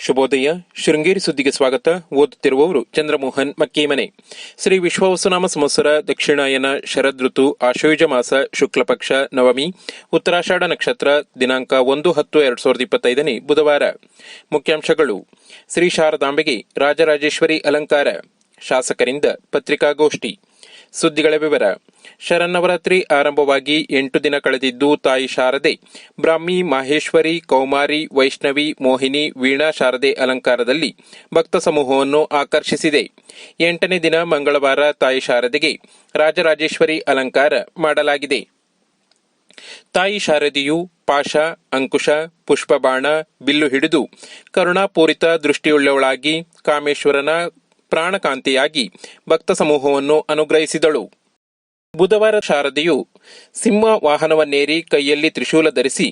ಶುಭೋದಯ. ಶೃಂಗೇರಿ ಸುದ್ದಿಗೆ ಸ್ವಾಗತ. ಓದುತ್ತಿರುವವರು ಚಂದ್ರಮೋಹನ್ ಮಕ್ಕೇಮನೆ. ಶ್ರೀ ವಿಶ್ವಾವಸುನಾಮ ಸಂವತ್ಸರ ದಕ್ಷಿಣಾಯನ ಶರದ್ ಋತು ಆಶ್ವಯುಜ ಮಾಸ ಶುಕ್ಲಪಕ್ಷ ನವಮಿ ಉತ್ತರಾಷಾಢ ನಕ್ಷತ್ರ ದಿನಾಂಕ 1-10-2025 ಬುಧವಾರ. ಮುಖ್ಯಾಂಶಗಳು: ಶ್ರೀ ಶಾರದಾಂಬೆಗೆ ರಾಜರಾಜೇಶ್ವರಿ ಅಲಂಕಾರ, ಶಾಸಕರಿಂದ ಪತ್ರಿಕಾಗೋಷ್ಠಿ. ಸುದ್ದಿಗಳ ವಿವರ. ಶರನ್ನವರಾತ್ರಿ ಆರಂಭವಾಗಿ 8 ದಿನ ಕಳೆದಿದ್ದು, ತಾಯಿ ಶಾರದೆ ಬ್ರಾಹ್ಮಿ, ಮಾಹೇಶ್ವರಿ, ಕೌಮಾರಿ, ವೈಷ್ಣವಿ, ಮೋಹಿನಿ, ವೀಣಾ ಶಾರದೆ ಅಲಂಕಾರದಲ್ಲಿ ಭಕ್ತ ಸಮೂಹವನ್ನು ಆಕರ್ಷಿಸಿದೆ. 8ನೇ ದಿನ ಮಂಗಳವಾರ ತಾಯಿ ಶಾರದೆಗೆ ರಾಜರಾಜೇಶ್ವರಿ ಅಲಂಕಾರ ಮಾಡಲಾಗಿದೆ. ತಾಯಿ ಶಾರದೆಯು ಪಾಶ, ಅಂಕುಶ, ಪುಷ್ಪಬಾಣ, ಬಿಲ್ಲು ಹಿಡಿದು ಕರುಣಾಪೂರಿತ ದೃಷ್ಟಿಯುಳ್ಳವಳಾಗಿ ಕಾಮೇಶ್ವರನ ಪ್ರಾಣಕಾಂತಿಯಾಗಿ ಭಕ್ತ ಸಮೂಹವನ್ನು ಅನುಗ್ರಹಿಸಿದಳು. ಬುಧವಾರ ಶಾರದೆಯು ಸಿಂಹ ವಾಹನವನ್ನೇರಿ ಕೈಯಲ್ಲಿ ತ್ರಿಶೂಲ ಧರಿಸಿ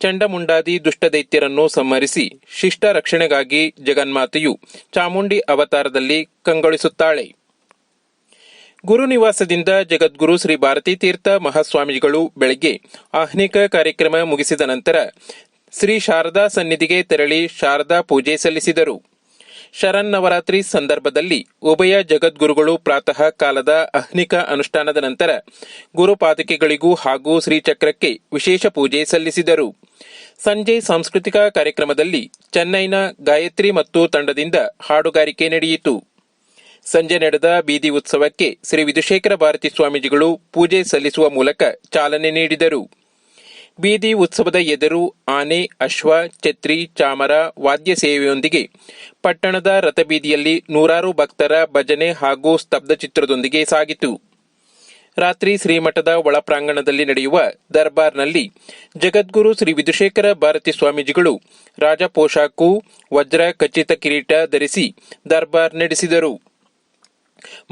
ಚಂಡಮುಂಡಾದಿ ದುಷ್ಟದೈತ್ಯರನ್ನು ಸಂಹರಿಸಿ ಶಿಷ್ಟ ರಕ್ಷಣೆಗಾಗಿ ಜಗನ್ಮಾತೆಯು ಚಾಮುಂಡಿ ಅವತಾರದಲ್ಲಿ ಕಂಗೊಳಿಸುತ್ತಾಳೆ. ಗುರುನಿವಾಸದಿಂದ ಜಗದ್ಗುರು ಶ್ರೀ ಭಾರತೀ ತೀರ್ಥ ಮಹಾಸ್ವಾಮಿಗಳು ಬೆಳಗ್ಗೆ ಆಹ್ನಿಕ ಕಾರ್ಯಕ್ರಮ ಮುಗಿಸಿದ ನಂತರ ಶ್ರೀ ಶಾರದಾ ಸನ್ನಿಧಿಗೆ ತೆರಳಿ ಶಾರದಾ ಪೂಜೆ ಸಲ್ಲಿಸಿದರು. ಶರನ್ನವರಾತ್ರಿ ಸಂದರ್ಭದಲ್ಲಿ ಉಭಯ ಜಗದ್ಗುರುಗಳು ಪ್ರಾತಃ ಕಾಲದ ಆಹ್ನಿಕ ಅನುಷ್ಠಾನದ ನಂತರ ಗುರುಪಾದುಕೆಗಳಿಗೂ ಹಾಗೂ ಶ್ರೀಚಕ್ರಕ್ಕೆ ವಿಶೇಷ ಪೂಜೆ ಸಲ್ಲಿಸಿದರು. ಸಂಜೆ ಸಾಂಸ್ಕೃತಿಕ ಕಾರ್ಯಕ್ರಮದಲ್ಲಿ ಚೆನ್ನೈನ ಗಾಯತ್ರಿ ಮತ್ತು ತಂಡದಿಂದ ಹಾಡುಗಾರಿಕೆ ನಡೆಯಿತು. ಸಂಜೆ ನಡೆದ ಬೀದಿ ಉತ್ಸವಕ್ಕೆ ಶ್ರೀ ವಿಧುಶೇಖರ ಭಾರತಿ ಸ್ವಾಮೀಜಿಗಳು ಪೂಜೆ ಸಲ್ಲಿಸುವ ಮೂಲಕ ಚಾಲನೆ ನೀಡಿದರು. ಬೀದಿ ಉತ್ಸವದ ಎದುರು ಆನೆ, ಅಶ್ವ, ಛತ್ರಿ, ಚಾಮರ, ವಾದ್ಯ ಸೇವೆಯೊಂದಿಗೆ ಪಟ್ಟಣದ ರಥಬೀದಿಯಲ್ಲಿ ನೂರಾರು ಭಕ್ತರ ಭಜನೆ ಹಾಗೂ ಸ್ತಬ್ಧ ಚಿತ್ರದೊಂದಿಗೆ ಸಾಗಿತು. ರಾತ್ರಿ ಶ್ರೀಮಠದ ಒಳಪ್ರಾಂಗಣದಲ್ಲಿ ನಡೆಯುವ ದರ್ಬಾರ್ನಲ್ಲಿ ಜಗದ್ಗುರು ಶ್ರೀ ವಿಧುಶೇಖರ ಭಾರತಿ ಸ್ವಾಮೀಜಿಗಳು ರಾಜಪೋಷಾಕು, ವಜ್ರ ಖಚಿತ ಕಿರೀಟ ಧರಿಸಿ ದರ್ಬಾರ್ ನಡೆಸಿದರು.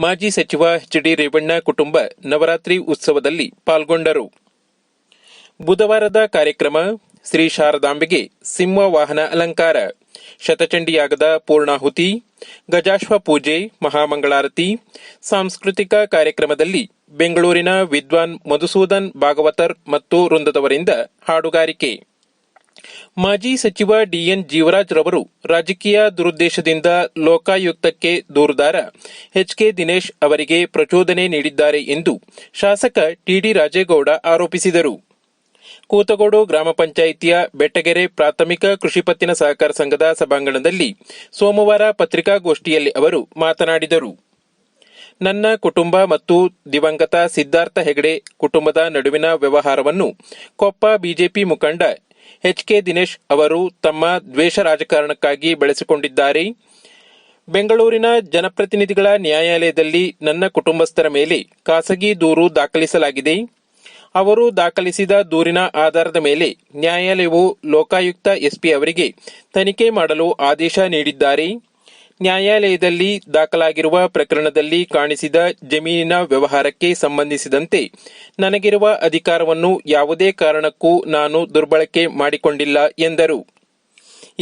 ಮಾಜಿ ಸಚಿವ ಎಚ್ ಡಿ ರೇವಣ್ಣ ಕುಟುಂಬ ನವರಾತ್ರಿ ಉತ್ಸವದಲ್ಲಿ ಪಾಲ್ಗೊಂಡರು. ಬುಧವಾರದ ಕಾರ್ಯಕ್ರಮ: ಶ್ರೀ ಶಾರದಾಂಬೆಗೆ ಸಿಂಹ ವಾಹನ ಅಲಂಕಾರ, ಶತಚಂಡಿಯಾಗದ ಪೂರ್ಣಾಹುತಿ, ಗಜಾಶ್ವ ಪೂಜೆ, ಮಹಾಮಂಗಳಾರತಿ. ಸಾಂಸ್ಕೃತಿಕ ಕಾರ್ಯಕ್ರಮದಲ್ಲಿ ಬೆಂಗಳೂರಿನ ವಿದ್ವಾನ್ ಮಧುಸೂದನ್ ಭಾಗವತರ್ ಮತ್ತು ವೃಂದದವರಿಂದ ಹಾಡುಗಾರಿಕೆ. ಮಾಜಿ ಸಚಿವ ಡಿಎನ್ ಜೀವರಾಜ್ ರವರು ರಾಜಕೀಯ ದುರುದ್ದೇಶದಿಂದ ಲೋಕಾಯುಕ್ತಕ್ಕೆ ದೂರುದಾರ ಎಚ್ ಕೆ ದಿನೇಶ್ ಅವರಿಗೆ ಪ್ರಚೋದನೆ ನೀಡಿದ್ದಾರೆ ಎಂದು ಶಾಸಕ ಟಿಡಿ ರಾಜೇಗೌಡ ಆರೋಪಿಸಿದರು. ಕೂತಗೋಡು ಗ್ರಾಮ ಪಂಚಾಯಿತಿಯ ಬೆಟ್ಟಗೆರೆ ಪ್ರಾಥಮಿಕ ಕೃಷಿ ಪತ್ತಿನ ಸಹಕಾರ ಸಂಘದ ಸಭಾಂಗಣದಲ್ಲಿ ಸೋಮವಾರ ಪತ್ರಿಕಾಗೋಷ್ಠಿಯಲ್ಲಿ ಅವರು ಮಾತನಾಡಿದರು. ನನ್ನ ಕುಟುಂಬ ಮತ್ತು ದಿವಂಗತ ಸಿದ್ಧಾರ್ಥ ಹೆಗಡೆ ಕುಟುಂಬದ ನಡುವಿನ ವ್ಯವಹಾರವನ್ನು ಕೊಪ್ಪ ಬಿಜೆಪಿ ಮುಖಂಡ ಎಚ್ ಕೆ ದಿನೇಶ್ ಅವರು ತಮ್ಮ ದ್ವೇಷ ರಾಜಕಾರಣಕ್ಕಾಗಿ ಬೆಳೆಸಿಕೊಂಡಿದ್ದಾರೆ. ಬೆಂಗಳೂರಿನ ಜನಪ್ರತಿನಿಧಿಗಳ ನ್ಯಾಯಾಲಯದಲ್ಲಿ ನನ್ನ ಕುಟುಂಬಸ್ಥರ ಮೇಲೆ ಖಾಸಗಿ ದೂರು ದಾಖಲಿಸಲಾಗಿದೆ. ಅವರು ದಾಖಲಿಸಿದ ದೂರಿನ ಆಧಾರದ ಮೇಲೆ ನ್ಯಾಯಾಲಯವು ಲೋಕಾಯುಕ್ತ ಎಸ್ಪಿ ಅವರಿಗೆ ತನಿಖೆ ಮಾಡಲು ಆದೇಶ ನೀಡಿದ್ದಾರೆ. ನ್ಯಾಯಾಲಯದಲ್ಲಿ ದಾಖಲಾಗಿರುವ ಪ್ರಕರಣದಲ್ಲಿ ಕಾಣಿಸಿದ ಜಮೀನಿನ ವ್ಯವಹಾರಕ್ಕೆ ಸಂಬಂಧಿಸಿದಂತೆ ನನಗಿರುವ ಅಧಿಕಾರವನ್ನು ಯಾವುದೇ ಕಾರಣಕ್ಕೂ ನಾನು ದುರ್ಬಳಕೆ ಮಾಡಿಕೊಂಡಿಲ್ಲ ಎಂದರು.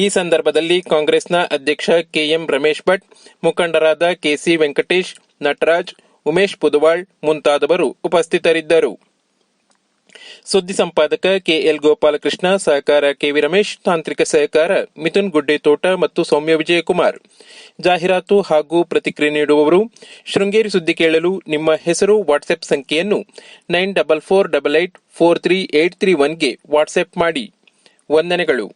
ಈ ಸಂದರ್ಭದಲ್ಲಿ ಕಾಂಗ್ರೆಸ್ನ ಅಧ್ಯಕ್ಷ ಕೆಎಂ ರಮೇಶ್ ಭಟ್, ಮುಖಂಡರಾದ ಕೆಸಿ ವೆಂಕಟೇಶ್, ನಟರಾಜ್, ಉಮೇಶ್ ಪುದವಾಳ್ ಮುಂತಾದವರು ಉಪಸ್ಥಿತರಿದ್ದರು. ಸುದ್ದಿ ಸಂಪಾದಕ ಕೆಎಲ್ ಗೋಪಾಲಕೃಷ್ಣ, ಸಹಕಾರ ಕೆವಿ ರಮೇಶ್, ತಾಂತ್ರಿಕ ಸಹಕಾರ ಮಿಥುನ್ ಗುಡ್ಡೆತೋಟ ಮತ್ತು ಸೌಮ್ಯ ವಿಜಯಕುಮಾರ್. ಜಾಹೀರಾತು ಹಾಗೂ ಪ್ರತಿಕ್ರಿಯೆ ನೀಡುವವರು ಶೃಂಗೇರಿ ಸುದ್ದಿ ಕೇಳಲು ನಿಮ್ಮ ಹೆಸರು, ವಾಟ್ಸ್ಆಪ್ ಸಂಖ್ಯೆಯನ್ನು 9448843831ಗೆ ವಾಟ್ಸ್ಆಪ್ ಮಾಡಿ. ವಂದನೆಗಳು.